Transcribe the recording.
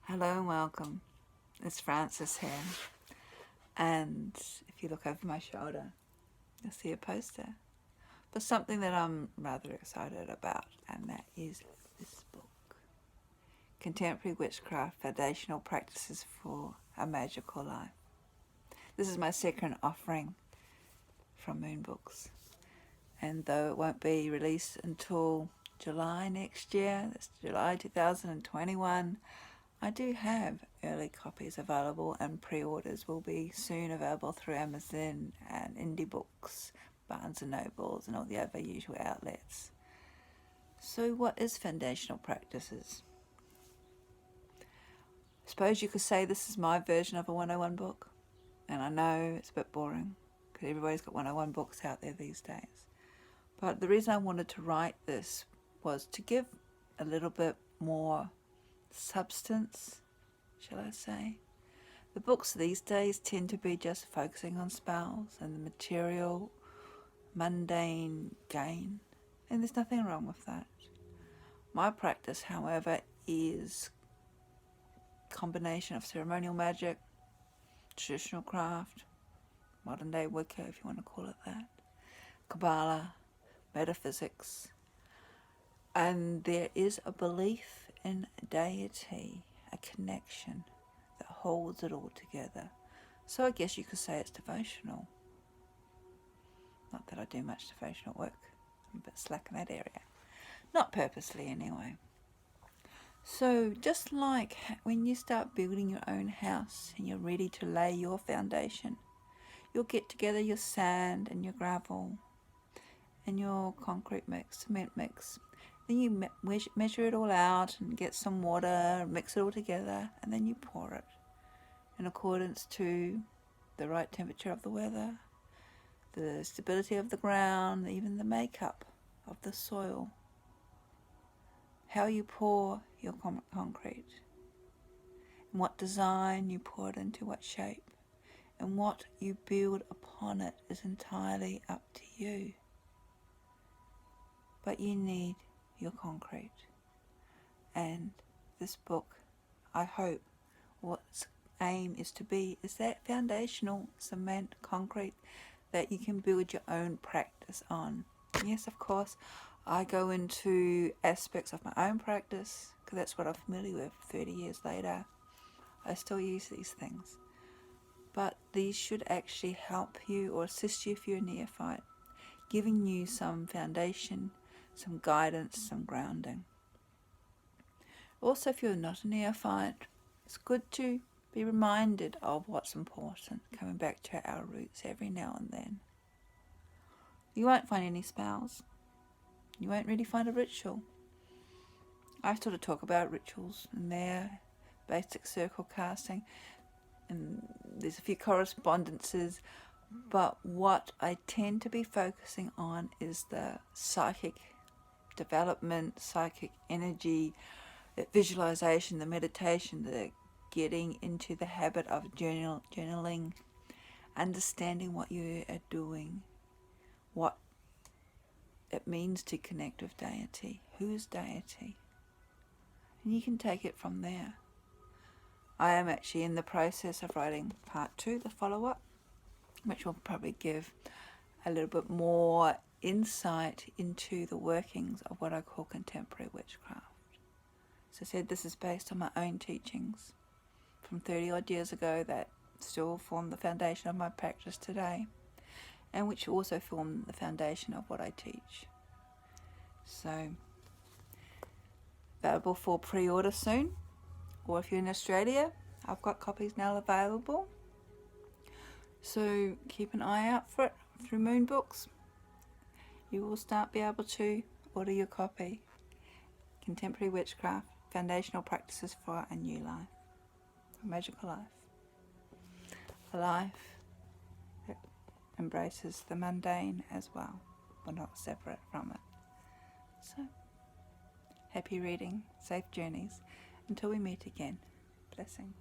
Hello and welcome. It's Frances here, and if you look over my shoulder, you'll see a poster for something that I'm rather excited about, and that is this book, Contemporary Witchcraft, Foundational Practices for a Magical Life. This is my second offering from Moon Books, and though it won't be released until July next year, that's July 2021, I do have early copies available, and pre-orders will be soon available through Amazon and Indie Books, Barnes & Nobles and all the other usual outlets. So what is foundational practices? I suppose you could say this is my version of a 101 book, and I know it's a bit boring because everybody's got 101 books out there these days. But the reason I wanted to write this was to give a little bit more substance, shall I say. The books these days tend to be just focusing on spells and the material, mundane gain, and there's nothing wrong with that. My practice, however, is a combination of ceremonial magic, traditional craft, modern day Wicca if you want to call it that, Kabbalah, metaphysics, and there is a belief in deity, a connection that holds it all together. So I guess you could say it's devotional. Not that I do much devotional work. I'm a bit slack in that area. Not purposely anyway. So just like when you start building your own house and you're ready to lay your foundation, you'll get together your sand and your gravel and your concrete mix, cement mix. Then you measure it all out and get some water, mix it all together, and then you pour it in accordance to the right temperature of the weather, the stability of the ground, even the makeup of the soil, how you pour your concrete, and what design you pour it into, what shape, and what you build upon it is entirely up to you. But you need your concrete, and this book, I hope, what its aim is to be is that foundational cement concrete that you can build your own practice on. Yes, of course, I go into aspects of my own practice because that's what I'm familiar with 30 years later. I still use these things, but these should actually help you or assist you if you're a neophyte, giving you some foundation, some guidance, some grounding. Also, if you're not a neophyte, it's good to be reminded of what's important, coming back to our roots every now and then. You won't find any spells. You won't really find a ritual. I sort of talk about rituals and their basic circle casting, and there's a few correspondences, but what I tend to be focusing on is the psychic development, psychic energy, the visualization, the meditation, the getting into the habit of journaling, understanding what you are doing, what it means to connect with deity, who's deity, and you can take it from there. I am actually in the process of writing part 2, the follow-up, which will probably give a little bit more insight into the workings of what I call contemporary witchcraft. As I said, this is based on my own teachings from 30 odd years ago that still form the foundation of my practice today, and which also form the foundation of what I teach. So, available for pre-order soon, or if you're in Australia, I've got copies now available. So keep an eye out for it through Moon Books. You will start be able to order your copy. Contemporary Witchcraft, Foundational Practices for a New Life, a magical life. A life that embraces the mundane as well, but not separate from it. So, happy reading, safe journeys, until we meet again. Blessing.